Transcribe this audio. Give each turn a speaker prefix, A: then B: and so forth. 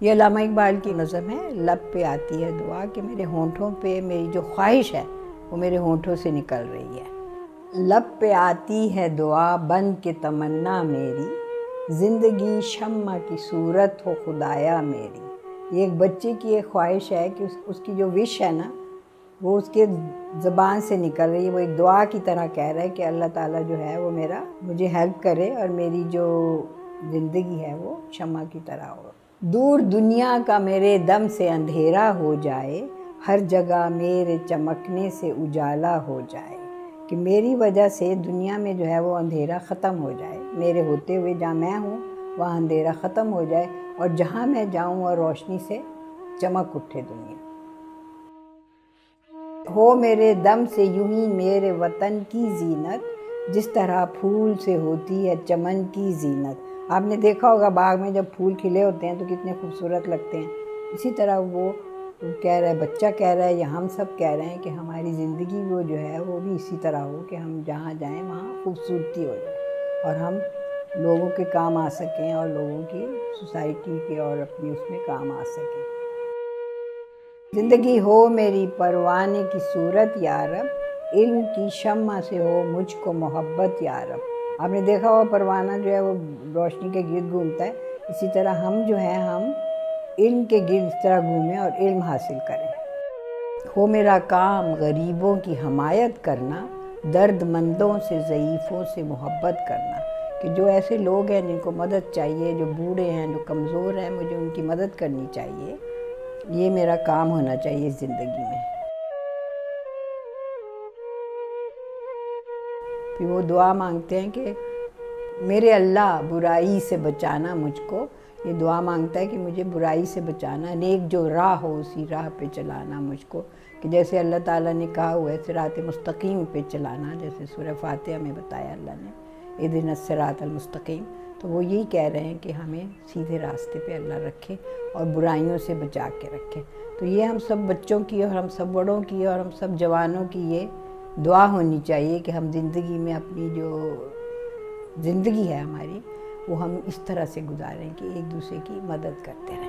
A: ये अल्लामा इकबाल की नज़म है, लब पे आती है दुआ, कि मेरे होंठों पे मेरी जो ख्वाहिश है वो मेरे होंठों से निकल रही है। लब पे आती है दुआ बन के तमन्ना मेरी, ज़िंदगी शम्मा की सूरत हो खुदाया मेरी। ये एक बच्चे की एक ख्वाहिश है कि उसकी जो विश है ना वो उसके ज़बान से निकल रही है। वो एक दुआ की तरह कह रहा है कि अल्लाह ताला जो है वो मुझे हेल्प करे और मेरी जो ज़िंदगी है वो शम्मा की तरह हो। दूर दुनिया का मेरे दम से अंधेरा हो जाए, हर जगह मेरे चमकने से उजाला हो जाए। कि मेरी वजह से दुनिया में जो है वो अंधेरा ख़त्म हो जाए, मेरे होते हुए जहाँ मैं हूँ वहाँ अंधेरा ख़त्म हो जाए और जहाँ मैं जाऊँ और रोशनी से चमक उठे दुनिया। हो मेरे दम से यूं ही मेरे वतन की जीनत, जिस तरह फूल से होती है चमन की जीनत। आपने देखा होगा बाग में जब फूल खिले होते हैं तो कितने खूबसूरत लगते हैं। इसी तरह वो कह रहा है, बच्चा कह रहा है या हम सब कह रहे हैं कि हमारी ज़िंदगी वो जो है वो भी इसी तरह हो कि हम जहाँ जाएं वहाँ खूबसूरती हो जाए और हम लोगों के काम आ सकें और लोगों की सोसाइटी के और अपनी उसमें काम आ सकें। ज़िंदगी हो मेरी परवाने की सूरत यारब, इल्म की शम्मा से हो मुझको मोहब्बत यारब। आपने देखा होगा परवाना जो है वो रोशनी के गिर्द घूमता है, इसी तरह हम जो हैं हम इल्म के गिर्द इस तरह घूमें और इल्म हासिल करें। हो मेरा काम गरीबों की हमायत करना, दर्दमंदों से ज़ईफ़ों से मोहब्बत करना। कि जो ऐसे लोग हैं जिनको मदद चाहिए, जो बूढ़े हैं, जो कमज़ोर हैं, मुझे उनकी मदद करनी चाहिए। ये मेरा काम होना चाहिए ज़िंदगी में। फिर वो दुआ मांगते हैं कि मेरे अल्लाह बुराई से बचाना मुझको। ये दुआ मांगता है कि मुझे बुराई से बचाना, नेक जो राह हो उसी राह पे चलाना मुझको। कि जैसे अल्लाह ताला ने कहा हुआ है सिरात मुस्तकीम पे चलाना, जैसे सूरह फातिहा में बताया अल्लाह ने, इहदिनस सिरातल मुस्तकीम। तो वो यही कह रहे हैं कि हमें सीधे रास्ते पे अल्लाह रखे और बुराइयों से बचा के रखे। तो ये हम सब बच्चों की और हम सब बड़ों की और हम सब जवानों की ये दुआ होनी चाहिए कि हम ज़िंदगी में अपनी जो ज़िंदगी है हमारी वो हम इस तरह से गुजारें कि एक दूसरे की मदद करते रहें।